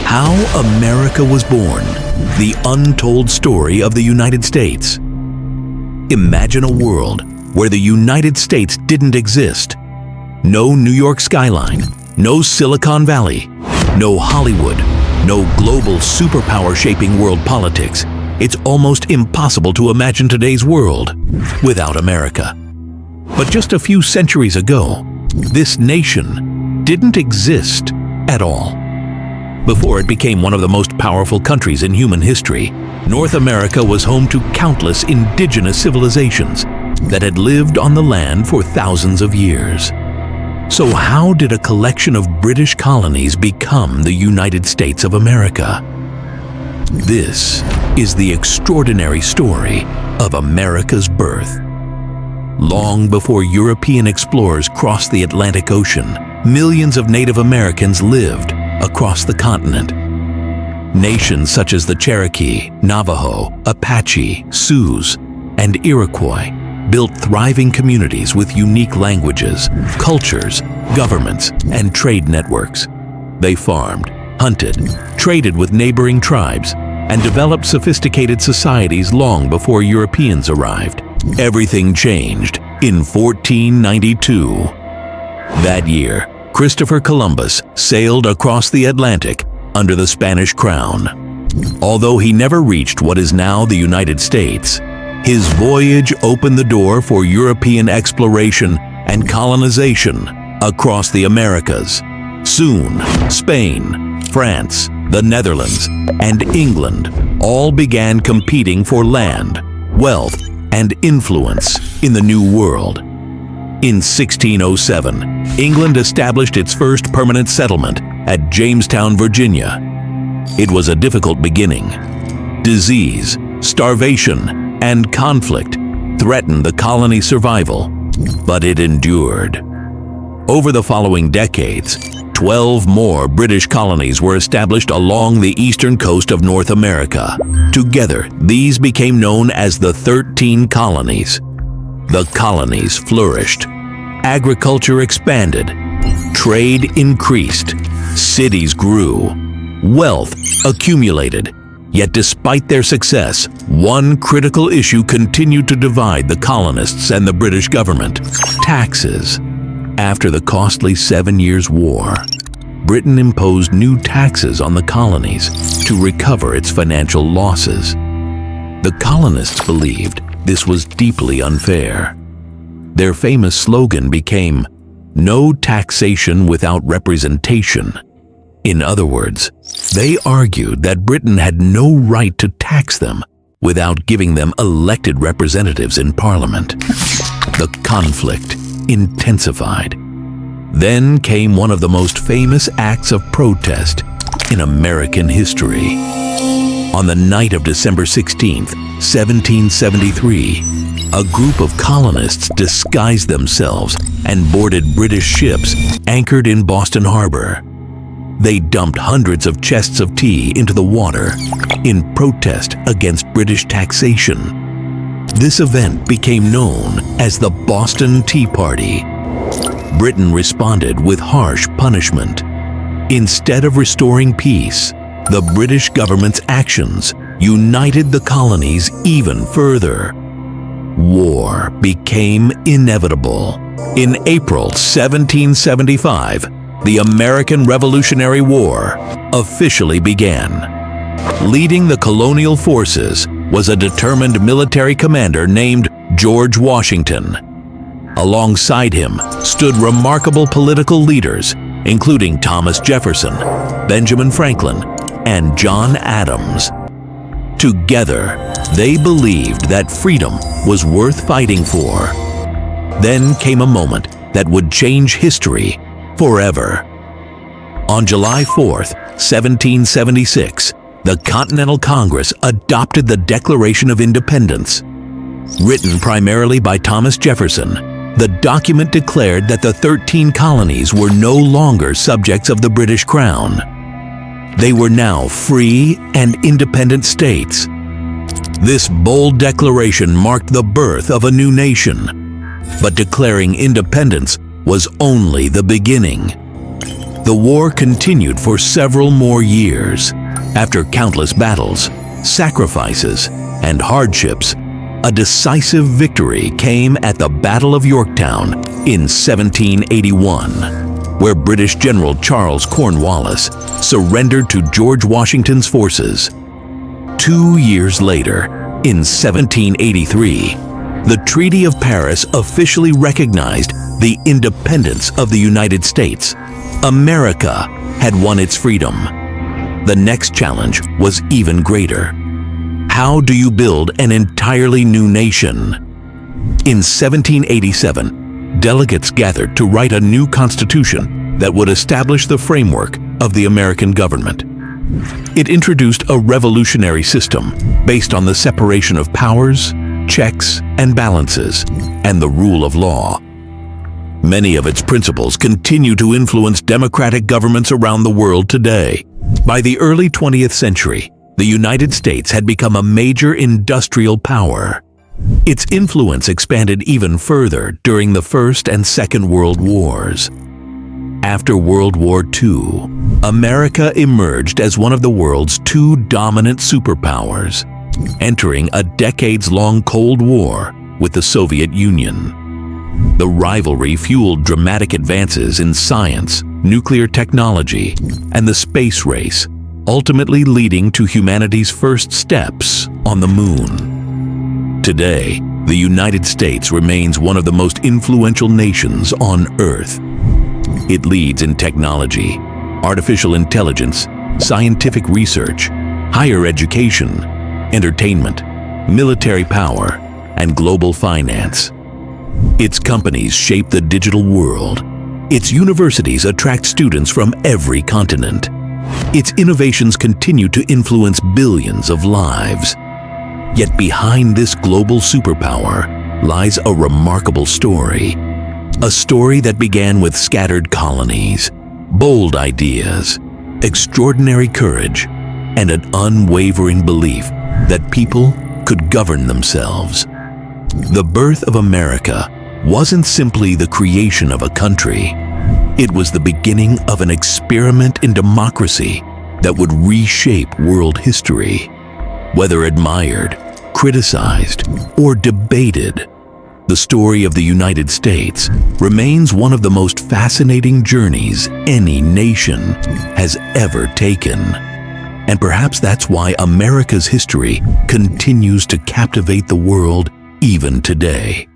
How America was born, the untold story of the United States. Imagine a world where the United States didn't exist. No New York skyline, no Silicon Valley, no Hollywood, no global superpower shaping world politics. It's almost impossible to imagine today's world without America. But just a few centuries ago, this nation didn't exist at all. Before it became one of the most powerful countries in human history, North America was home to countless indigenous civilizations that had lived on the land for thousands of years. So how did a collection of British colonies become the United States of America? This is the extraordinary story of America's birth. Long before European explorers crossed the Atlantic Ocean, millions of Native Americans lived across the continent. Nations such as the Cherokee, Navajo, Apache, Sioux, and Iroquois built thriving communities with unique languages, cultures, governments, and trade networks. They farmed, hunted, traded with neighboring tribes, and developed sophisticated societies long before Europeans arrived. Everything changed in 1492. That year, Christopher Columbus sailed across the Atlantic under the Spanish crown. Although he never reached what is now the United States, his voyage opened the door for European exploration and colonization across the Americas. Soon, Spain, France, the Netherlands, and England all began competing for land, wealth, and influence in the New World. In 1607, England established its first permanent settlement at Jamestown, Virginia. It was a difficult beginning. Disease, starvation, and conflict threatened the colony's survival, but it endured. Over the following decades, 12 more British colonies were established along the eastern coast of North America. Together, these became known as the 13 Colonies. The colonies flourished. Agriculture expanded. Trade increased. Cities grew. Wealth accumulated. Yet despite their success, one critical issue continued to divide the colonists and the British government: taxes. After the costly 7 Years' War, Britain imposed new taxes on the colonies to recover its financial losses. The colonists believed this was deeply unfair. Their famous slogan became, "No taxation without representation." In other words, they argued that Britain had no right to tax them without giving them elected representatives in Parliament. The conflict intensified. Then came one of the most famous acts of protest in American history. On the night of December 16th, 1773, a group of colonists disguised themselves and boarded British ships anchored in Boston Harbor. They dumped hundreds of chests of tea into the water in protest against British taxation. This event became known as the Boston Tea Party. Britain responded with harsh punishment. Instead of restoring peace, the British government's actions united the colonies even further. War became inevitable. In April 1775, the American Revolutionary War officially began. Leading the colonial forces was a determined military commander named George Washington. Alongside him stood remarkable political leaders, including Thomas Jefferson, Benjamin Franklin, and John Adams. Together, they believed that freedom was worth fighting for. Then came a moment that would change history forever. On July 4th, 1776, the Continental Congress adopted the Declaration of Independence. Written primarily by Thomas Jefferson, the document declared that the 13 colonies were no longer subjects of the British Crown. They were now free and independent states. This bold declaration marked the birth of a new nation. But declaring independence was only the beginning. The war continued for several more years. After countless battles, sacrifices, and hardships, a decisive victory came at the Battle of Yorktown in 1781, where British General Charles Cornwallis surrendered to George Washington's forces. 2 years later, in 1783, the Treaty of Paris officially recognized the independence of the United States. America had won its freedom. The next challenge was even greater. How do you build an entirely new nation? In 1787, delegates gathered to write a new constitution that would establish the framework of the American government. It introduced a revolutionary system based on the separation of powers, checks and balances, and the rule of law. Many of its principles continue to influence democratic governments around the world today. By the early 20th century, the United States had become a major industrial power. Its influence expanded even further during the First and Second World Wars. After World War II, America emerged as one of the world's two dominant superpowers, entering a decades-long Cold War with the Soviet Union. The rivalry fueled dramatic advances in science, nuclear technology, and the space race, ultimately leading to humanity's first steps on the moon. Today, the United States remains one of the most influential nations on Earth. It leads in technology, artificial intelligence, scientific research, higher education, entertainment, military power, and global finance. Its companies shape the digital world. Its universities attract students from every continent. Its innovations continue to influence billions of lives. Yet behind this global superpower lies a remarkable story. A story that began with scattered colonies, bold ideas, extraordinary courage, and an unwavering belief that people could govern themselves. The birth of America wasn't simply the creation of a country. It was the beginning of an experiment in democracy that would reshape world history. Whether admired, criticized, or debated, the story of the United States remains one of the most fascinating journeys any nation has ever taken. And perhaps that's why America's history continues to captivate the world even today.